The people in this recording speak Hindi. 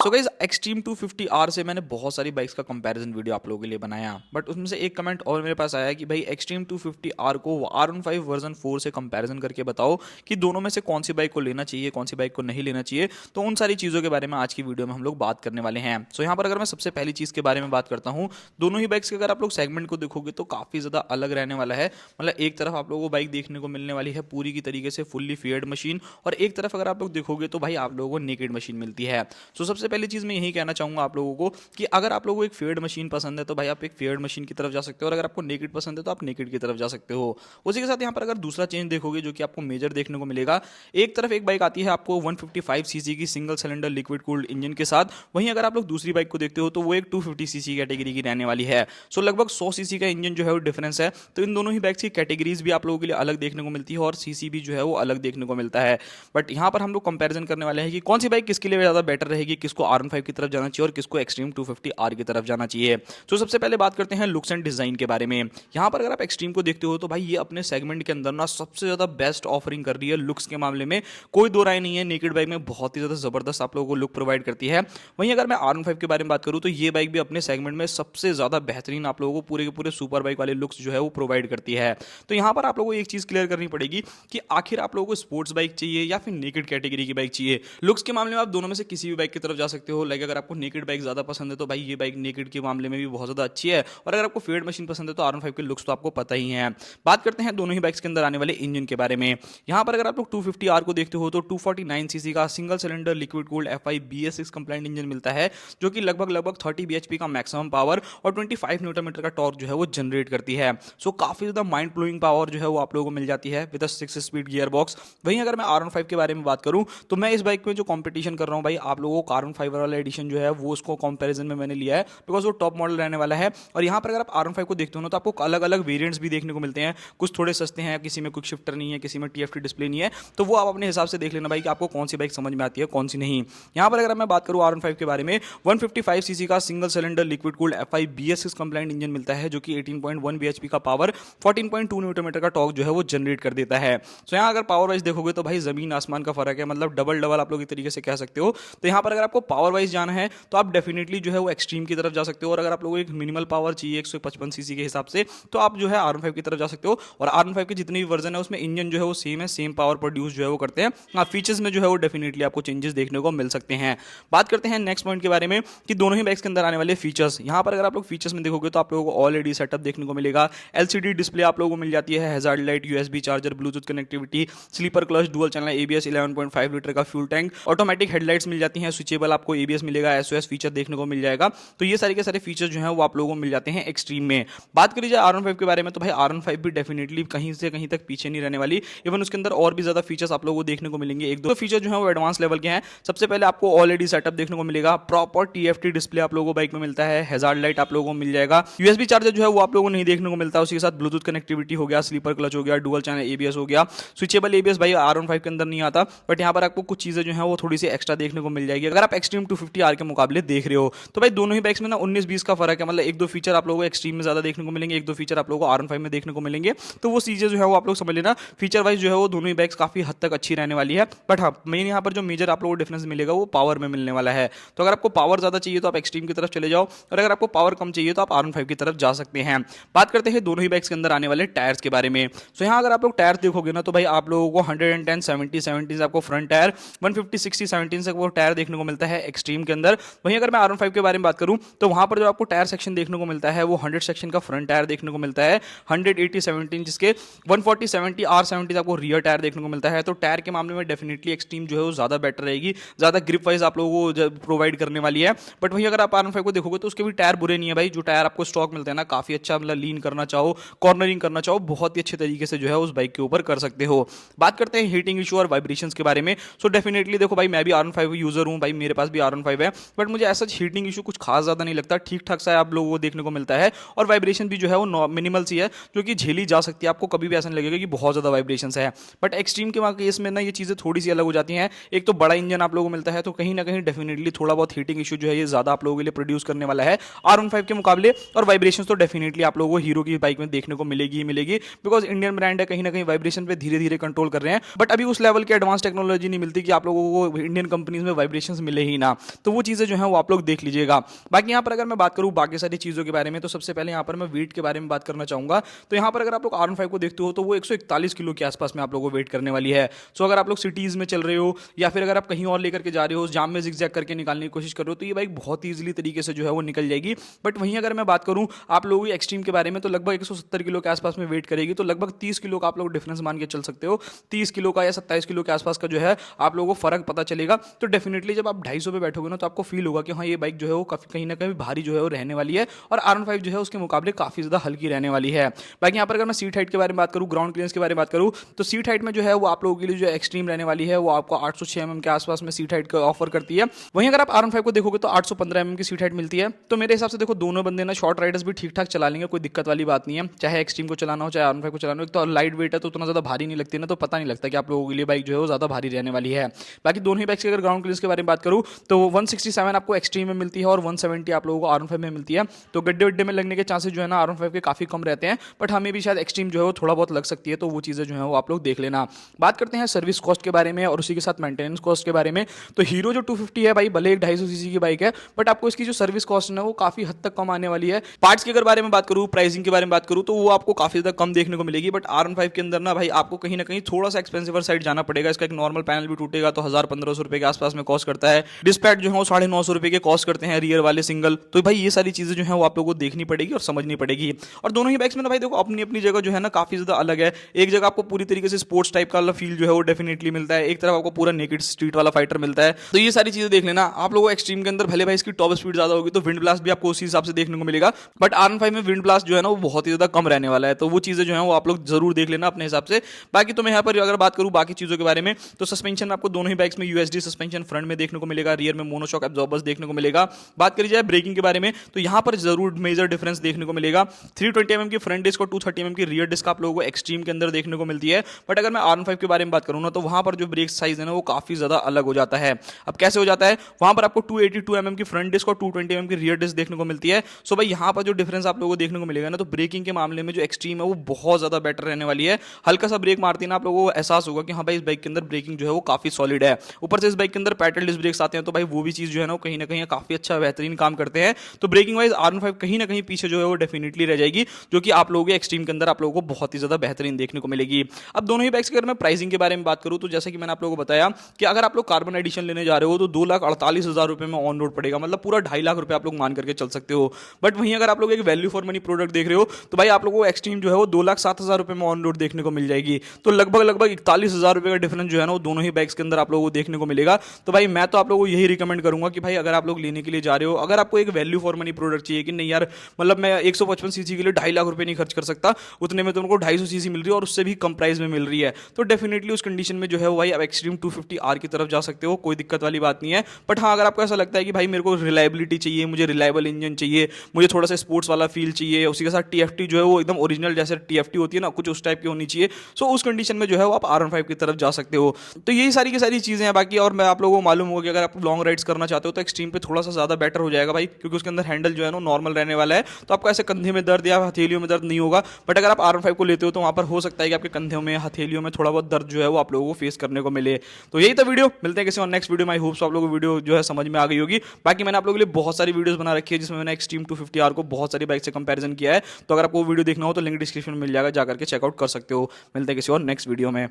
सो गाइस एक्सट्रीम 250R से मैंने बहुत सारी बाइक्स का कंपैरिजन वीडियो आप लोगों के लिए बनाया, बट उसमें से एक कमेंट और मेरे पास आया कि भाई एक्सट्रीम 250R को R15 वर्जन 4 से कंपैरिजन करके बताओ कि दोनों में से कौन सी बाइक को लेना चाहिए, कौन सी बाइक को नहीं लेना चाहिए। तो उन सारी चीज़ों के बारे में आज की वीडियो में हम लोग बात करने वाले हैं। सो यहाँ पर अगर मैं सबसे पहली चीज़ के बारे में बात करता हूँ, दोनों ही बाइक्स के अगर आप लोग सेगमेंट को देखोगे तो काफ़ी ज़्यादा अलग रहने वाला है। मतलब एक तरफ आप लोगों को बाइक देखने को मिलने वाली है पूरी की तरीके से फुल्ली फेयर्ड मशीन, और एक तरफ अगर आप लोग देखोगे तो भाई आप लोगों को नेकेड मशीन मिलती है। सो सबसे पहली चीज़ मैं यही कहना चाहूंगा आप लोगों को कि अगर आप लोगों को एक फेयर्ड मशीन पसंद है तो भाई आप एक फेयर्ड मशीन की तरफ जा सकते हो, और अगर आपको नेकेड पसंद है तो आप नेकेड की तरफ जा सकते हो। उसी के साथ यहाँ पर अगर दूसरा चेंज देखोगे जो कि आपको मेजर देखने को मिलेगा, एक तरफ एक बाइक आती है आपको 155 सीसी की single cylinder liquid cooled engine के साथ, वहीं अगर आप लोग दूसरी बाइक को देखते हो तो वो एक 250 सीसी कैटेगरी की रहने वाली है। सो लगभग 100 सीसी का इंजन जो है वो डिफरेंस है। तो इन दोनों ही बाइक्स की कैटेगरीज भी आप लोगों के लिए अलग देखने को मिलती है और सीसी भी जो है वो अलग देखने को मिलता है। बट यहाँ पर हम लोग कंपैरिजन करने वाले हैं कि कौन सी बाइक किसके लिए ज़्यादा बेटर रहेगी, किसको R15 की तरफ जाना चाहिए और किसको एक्सट्रीम 250R की तरफ जाना चाहिए। तो सबसे पहले बात करते हैं लुक्स एंड डिजाइन के बारे में। यहाँ पर अगर आप एक्सट्रीम को देखते हो तो भाई ये अपने सेगमेंट के अंदर ना सबसे ज्यादा बेस्ट ऑफरिंग कर रही है लुक्स के मामले में, कोई दो राय नहीं है। नेकेड बाइक में बहुत ही ज्यादा जबरदस्त आप लोगों को लुक प्रोवाइड करती है। वहीं अगर मैं R15 के बारे में बात करूँ तो ये बाइक भी अपने सेगमेंट में सबसे ज्यादा बेहतरीन आप लोगों को पूरे के पूरे सुपर बाइक वाले लुक्स जो है वो प्रोवाइड करती है। तो यहाँ पर आप लोगों को एक चीज क्लियर करनी पड़ेगी कि आखिर आप लोगों को स्पोर्ट्स बाइक चाहिए या फिर नेकेड कैटेगरी की बाइक चाहिए। लुक्स के मामले में आप दोनों में से किसी भी बाइक की तरफ जा सकते हो। लाइक अगर आपको नेकेड बाइक ज्यादा पसंद है तो भाई ये बाइक नेकेड के मामले में भी बहुत ज्यादा अच्छी है, और अगर आपको फेयर्ड मशीन पसंद है तो R15 के लुक्स तो आपको पता ही है। बात करते हैं दोनों ही बाइक्स के अंदर आने वाले इंजन के बारे में। यहाँ पर अगर आप लोग 250R को देखते हो तो 249 सीसी का single cylinder liquid cooled FI BS6 complaint engine मिलता है, जो कि लगभग 30 bhp का मैक्सिमम पावर और 25 न्यूटन मीटर का टॉर्क जो है वो जनरेट करती है। सो काफी ज्यादा माइंड ब्लोइंग पावर जो है वो आप लोगों को मिल जाती है विद 6 स्पीड गियर बॉक्स। वहीं अगर मैं R15 के बारे में बात करूं तो मैं इस बाइक में जो कंपटीशन कर रहा हूं भाई, आप लोगों को R15 वाला एडिशन जो है वो उसको कंपैरिजन में मैंने लिया है, बिकॉज वो टॉप मॉडल रहने वाला है। और यहाँ पर अगर आप R15 को देखते हो ना तो आपको अलग अलग वेरिएंट्स भी देखने को मिलते हैं। कुछ थोड़े सस्ते हैं, किसी में क्विक शिफ्टर नहीं है, किसी में TFT डिस्प्ले नहीं है। तो वो आप अपने हिसाब से देख लेना भाई कि आपको कौन सी बाइक समझ में आती है कौन सी नहीं। यहाँ पर अगर मैं बात करूँ R15 के बारे में, 155 सीसी का single cylinder liquid cooled FI BS6 complaint engine मिलता है, जो कि 18.1 bhp का पावर 14.2 न्यूटन मीटर का टॉर्क जो है वो जनरेट कर देता है। सो यहाँ अगर पावर वाइज देखोगे तो भाई जमीन आसमान का फर्क है, मतलब डबल डबल आप लोग एक तरीके से कह सकते हो। तो यहाँ पर अगर आपको पावर वाइज जाना है तो आप डेफिनेटली जो है वो एक्सट्रीम की तरफ जा सकते हो, और अगर आप लोगों को एक मिनिमल पावर चाहिए 155 सीसी के हिसाब से तो आप जो है R15 की तरफ जा सकते हो। और R15 के जितने भी वर्जन है उसमें इंजन जो है वो सेम है, सेम पावर प्रोड्यूस जो है वो करते हैं। हाँ, फीचर्स में जो है वो डेफिनेटली आपको चेंजेस देखने को मिल सकते हैं। बात करते हैं नेक्स्ट पॉइंट के बारे में कि दोनों ही बाइक्स के अंदर आने वाले फीचर्स। यहाँ पर अगर आप लोग फीचर्स में देखोगे तो आप लोगों को ऑलरेडी सेटअप देखने को मिलेगा। LCD डिस्प्ले आप लोगों को मिल जाती है, hazard light, USB charger, Bluetooth connectivity, slipper clutch, dual channel ABS, 11.5 litre का फ्यूल टैंक, ऑटोमेटिक हेडलाइट्स मिल जाती हैं, स्विचेबल आपको ABS मिलेगा, SOS फीचर देखने को मिल जाएगा। तो ये सारे के सारे फीचर्स जो हैं वो आप लोगों को मिल जाते हैं एक्सट्रीम में। बात करी जाए R15 के बारे में तो भाई R15 भी डेफिनेटली कहीं से कहीं तक पीछे नहीं रहने वाली। इवन उसके अंदर और भी ज्यादा फीचर्स आप लोगों को देखने को मिलेंगे। एक दो फीचर जो है वो एडवांस लेवल के हैं। सबसे पहले आपको ऑलरेडी सेटअप देखने को मिलेगा, प्रॉपर TFT डिस्प्ले आप लोगों को बाइक में मिलता है, हैजार्ड लाइट आप लोगों को मिल जाएगा, USB चार्जर जो है वो आप लोगों को नहीं देखने को मिलता। उसी के साथ ब्लूटूथ कनेक्टिविटी हो गया, स्लीपर क्लच हो गया, डुअल चैनल ABS हो गया, स्विचेबल ABS भाई R15 के अंदर नहीं आता, बट यहाँ पर आपको कुछ चीजें जो है वो थोड़ी सी एक्स्ट्रा देखने को मिल जाएगी अगर आप एक्सट्रीम 250R के मुकाबले देख रहे हो। तो भाई दोनों ही बाइक्स में ना 19-20 का फर्क है, मतलब एक दो फीचर आप लोगों को एक्सट्रीम में ज्यादा देखने को मिलेंगे, एक दो फीचर आप लोगों को R15 में देखने को मिलेंगे। तो वो चीजें जो है वो आप लोग समझ लेना, फीचर वाइज जो है वो दोनों ही बाइक्स काफी हद तक अच्छी रहने वाली है। बट हाँ, मेन यहाँ पर जो मेजर आप लोगों को डिफरेंस मिलेगा वो पावर में मिलने वाला है। तो अगर आपको पावर ज्यादा चाहिए तो आप एक्सट्रीम की तरफ चले जाओ, और अगर आपको पावर कम चाहिए तो आप R15 की तरफ जा सकते हैं। बात करते हैं दोनों ही बाइक्स के अंदर आने वाले टायर्स के बारे में। सो यहाँ अगर आप लोग टायर देखोगे ना तो भाई आप लोगों को 110 70 70 से आपको फ्रंट टायर, 150 60 17 से वो टायर देखने को मिलता है एक्सट्रीम के अंदर। वहीं अगर मैं R15 के बारे में बात करूं तो वहां पर जो आपको टायर सेक्शन देखने को मिलता है वो 100 सेक्शन का फ्रंट टायर देखने को मिलता है, 180 17 जिसके 140 70 R70 आपको रियर टायर देखने को मिलता है। तो टायर के मामले में डेफिनेटली एक्सट्रीम जो है वो ज्यादा बेटर रहेगी, ज्यादा ग्रिप वाइज आप लोगों को प्रोवाइड करने वाली है। बट वहीं अगर आप R15 को देखोगे तो उसके भी टायर बुरे नहीं है भाई, जो टायर आपको स्टॉक मिलते हैं ना काफी अच्छा, मतलब लीन करना चाहो, कॉर्नरिंग करना चाहो, बहुत ही अच्छे तरीके से जो है उस बाइक के ऊपर कर सकते हो। बात करते हैं हीटिंग इशू और वाइब्रेशंस के बारे में। सो डेफिनेटली देखो भाई, मैं भी R15 यूजर हूं भाई, मेरे पास भी R15 है, बट मुझे ऐसा हीटिंग इशू कुछ खास ज्यादा नहीं लगता, ठीक ठाक सा आप लोगों को देखने को मिलता है। और वाइब्रेशन भी जो है वो मिनिमल सी है, जो कि झेली जा सकती है, आपको कभी भी ऐसा नहीं लगेगा कि बहुत ज्यादा वाइब्रेशन है। बट एक्सट्रीम के केस में ना ये चीजें थोड़ी सी अलग हो जाती हैं। एक तो बड़ा इंजन आप लोगों को मिलता है, तो कहीं ना कहीं डेफिनेटली थोड़ा बहुत हीटिंग इशू जो है ये ज्यादा आप लोगों के लिए प्रोड्यूस करने वाला है R15 के मुकाबले। और वाइब्रेशन तो डेफिनेटली आप लोगों को हीरो की बाइक में देखने को मिलेगी ही मिलेगी, बिकॉज इंडियन ब्रांड है, कहीं ना कहीं वाइब्रेशन पे धीरे धीरे कंट्रोल कर रहे हैं। बट अभी उस लेवल की एडवांस टेक्नोलॉजी नहीं मिलती कि आप लोगों को इंडियन कंपनीज में वाइब्रेशंस मिले ही ही ना। तो वो चीज़ें जो है वो आप लोग देख लीजिएगा। बाकी यहाँ पर अगर मैं बात करूँ बाकी सारी चीज़ों के बारे में, तो सबसे पहले यहाँ पर मैं वेट के बारे में बात करना चाहूँगा। तो यहाँ पर अगर आप लोग R15 को देखते हो तो वो 141 किलो के आसपास में आप लोगों को वेट करने वाली है। सो अगर आप लोग सिटीज़ में चल रहे हो या फिर अगर आप कहीं और लेकर के जा रहे हो, जाम में जिगजैग करके निकालने की कोशिश कर रहे हो, तो ये बाइक बहुत ईजिली तरीके से जो है वो निकल जाएगी। बट वहीं अगर मैं बात करूँ आप लोगों की एक्सट्रीम के बारे में, तो लगभग 170 किलो के आसपास में वेट करेगी। तो लगभग 30 किलो का आप लोग डिफरेंस मान के चल सकते हो। 30 किलो का या 27 किलो के आसपास का जो है आप लोगों को फर्क पता चलेगा। तो डेफिनेटली जब आप 250 पे बैठोगे ना, तो आपको फील होगा कि हाँ, ये बाइक जो है वो काफी कहीं ना कहीं भारी जो है वो रहने वाली है, और R15 जो है उसके मुकाबले काफी ज्यादा हल्की रहने वाली है। बाकी यहाँ पर अगर मैं सीट हाइट के बारे में बात करूँ, ग्राउंड क्लियरेंस के बारे में बात करूँ, तो सीट हाइट में जो है वो आप लोगों के लिए जो एक्सट्रीम रहने वाली है वो आपको 806 mm के आसपास में सीट हाइट ऑफर करती है। वहीं अगर आप R15 को देखोगे तो 815 mm की सीट हाइट मिलती है। तो मेरे हिसाब से देखो, दोनों बंदे ना शॉर्ट राइडर्स भी ठीक ठाक चला लेंगे, कोई दिक्कत वाली बात नहीं है। चाहे एक्सट्रीम को चलाना हो, चाहे R15 को चलाना हो। एक तो लाइट वेट है तो उतना ज्यादा भारी नहीं लगती ना, तो पता नहीं लगता कि आप लोगों के लिए बाइक जो है वो ज्यादा भारी रहने वाली है। बाकी दोनों ही बाइक्स की अगर ग्राउंड क्लियरेंस के बारे में बात करूँ तो 167 आपको एक्सट्रीम में मिलती है और 170 आप लोगों को R15 में मिलती है। तो गड्ढे वड्ढे में लगने के चांसेस जो है ना R15 के काफी कम रहते हैं, बट हमें भी शायद एक्सट्रीम जो है वो थोड़ा बहुत लग सकती है। तो वो चीजें जो है वो आप लोग देख लेना। बात करते हैं सर्विस कॉस्ट के बारे में और उसी के साथ मेंटेनेंस कॉस्ट के बारे में। तो हीरो जो 250 है भाई, भले एक 250 सीसी की बाइक है, बट आपको इसकी जो सर्विस कॉस्ट है वो काफी हद तक कम आने वाली है। पार्ट्स के अगर बारे में बात करूँ, प्राइसिंग के बारे में बात करूँ, तो वो आपको काफी ज्यादा कम देखने को मिलेगी। बट R15 के अंदर ना भाई आपको कहीं ना कहीं थोड़ा सा एक्सपेंसिव साइड जाना पड़ेगा। इसका एक नॉर्मल पैनल भी टूटेगा तो 1000-1500 रुपए के आसपास में कॉस्ट करता है। डिस्पैच जो है वो 950 रुपए के कॉस्ट करते हैं रियर वाले सिंगल। तो भाई ये सारी चीजें जो है वो आप लोगों को देखनी पड़ेगी और समझनी पड़ेगी। और दोनों ही बाइक्स में ना भाई देखो, अपनी अपनी जगह जो है ना काफी ज्यादा अलग है। एक जगह आपको पूरी तरीके से स्पोर्ट्स टाइप का फील जो है वो डेफिनेटली मिलता है, एक तरफ आपको पूरा नेकेड स्ट्रीट वाला फाइटर मिलता है। तो ये सारी चीजें देख लेना आप लोगों को। एक्सट्रीम के अंदर भले भाई इसकी टॉप स्पीड ज्यादा होगी तो विंड ब्लास्ट भी आपको उसी हिसाब से देखने को मिलेगा, बट R15 में विंड ब्लास्ट जो है ना वो बहुत ही ज्यादा कम रहने वाला है। तो वो चीजें जो है वो आप लोग जरूर देख लेना अपने हिसाब से। बाकी तो मैं यहाँ पर अगर बात करूँ बाकी चीजों के बारे में, तो सस्पेंशन में आपको दोनों ही बाइक्स में USD सस्पेंशन फ्रंट में देखने को मिलेगा, रियर में मोनोशॉक एब्जॉर्बर्स देखने को मिलेगा। बात करी जाए ब्रेकिंग के बारे में, तो यहाँ पर जरूर मेजर डिफरेंस देखने को मिलेगा। 320 mm की फ्रंट डिस्क और 230 mm की रियर डिस्क आप लोगों को एक्सट्रीम के अंदर देखने को मिलती है। बट अगर मैं R15 के बारे में बात करूँ ना, तो वहां पर जो ब्रेक साइज है ना वो काफी ज्यादा अलग हो जाता है। अब कैसे हो जाता है, वहां पर आपको 282 mm की फ्रंट डिस्क और 220 mm की रियर डिस्क देखने को मिलती है। सो भाई यहाँ पर जो डिफरेंस आप लोगों को देखने को मिलेगा ना, तो ब्रेकिंग के मामले में जो एक्सट्रीम है वो बहुत ज्यादा बेटर रहने वाली है। हल्का सा ब्रेक मारती है ना, आप लोगों को एहसास होगा कि हाँ भाई इस बाइक के अंदर ब्रेकिंग जो है वो काफी सॉलिड है। ऊपर से इस बाइक के अंदर पैडल डिस्क ब्रेक्स आते हैं, तो भाई वो भी चीज जो है ना कहीं ना कहीं काफी अच्छा बेहतरीन काम करते हैं। तो ब्रेकिंग वाइज R15 कहीं ना कहीं पीछे जो है वो डेफिनेटली रह जाएगी, जो कि आप लोगों के एक्सट्रीम के अंदर आप लोगों को बहुत ही ज्यादा बेहतरीन देखने को मिलेगी। अब दोनों ही बाइक्स की अगर मैं प्राइसिंग के बारे में बात करूं, तो जैसे कि मैंने आप लोगों को बताया कि अगर आप लोग कार्बन एडिशन लेने जा रहे हो तो 2,48,000 रुपए में ऑन रोड पड़ेगा, मतलब पूरा 2.5 लाख रुपए आप लोग मान करके चल सकते हो। बट वहीं अगर आप लोग एक वैल्यू फॉर मनी प्रोडक्ट देख रहे हो, तो भाई आप लोगों को एक्सट्रीम जो है वो 2,07,000 रुपए में ऑन रोड देखने को मिल जाएगी। तो लगभग 41,000 रुपए का डिफरेंस जो है ना वो दोनों ही बाइक्स के अंदर आप लोगों को देखने को मिलेगा। तो भाई मैं तो आप लोगों को यही रिकमेंड करूंगा कि भाई अगर आप लोग लेने के लिए जा रहे हो, अगर आपको एक वैल्यू फॉर मनी प्रोडक्ट चाहिए कि नहीं यार, मतलब मैं 155 सीसी के लिए 2.5 लाख रुपए नहीं खर्च कर सकता, उतने में तुमको 250 सीसी मिल रही है और उससे भी कम प्राइस में मिल रही है, तो डेफिनेटली उस कंडीशन में जो है भाई आप एक्सट्रीम 250R की तरफ जा सकते हो, कोई दिक्कत वाली बात नहीं है। बट हाँ, अगर आपको ऐसा लगता है कि भाई मेरे को रिलायबिलिटी चाहिए, मुझे रिलायबल इंजन चाहिए, मुझे थोड़ा सा स्पोर्ट्स वाला फील चाहिए, उसी के साथ TFT जो है वो एकदम ओरिजिनल जैसे TFT होती है ना, कुछ उस टाइप की होनी चाहिए, सो उस कंडीशन में जो है वो आप R15 की तरफ जा सकते हो। तो यही सारी की सारी चीजें हैं बाकी। और मैं आप लोगों को मालूम होगा कि अगर आप लॉन्ग राइड्स करना चाहते हो तो एक्सट्रीम पे थोड़ा सा ज्यादा बेटर हो जाएगा भाई, क्योंकि उसके अंदर हैंडल जो है ना नॉर्मल रहने वाला है, तो आपको ऐसे कंधे में दर्द या हथेलियों में दर्द नहीं होगा। बट अगर आप R15 को लेते हो तो वहां पर हो सकता है कि आपके कंधों में, हथेलियों में थोड़ा बहुत दर्द जो है वो आप लोगों को फेस करने को मिले। तो यही था वीडियो, मिलते हैं किसी और नेक्स्ट वीडियो में। आई होप्स आप लोगों को वीडियो जो है समझ में आ गई होगी। बाकी मैंने आप लोगों के लिए बहुत सारी वीडियोस बना रखी है जिसमें मैंने एक्सट्रीम 250R को बहुत सारी बाइक से कंपैरिजन किया है। तो अगर आपको वीडियो देखना हो तो लिंक डिस्क्रिप्शन में मिल जाएगा, जाकर के चेकआउट कर सकते हो। मिलते हैं किसी और नेक्स्ट वीडियो में।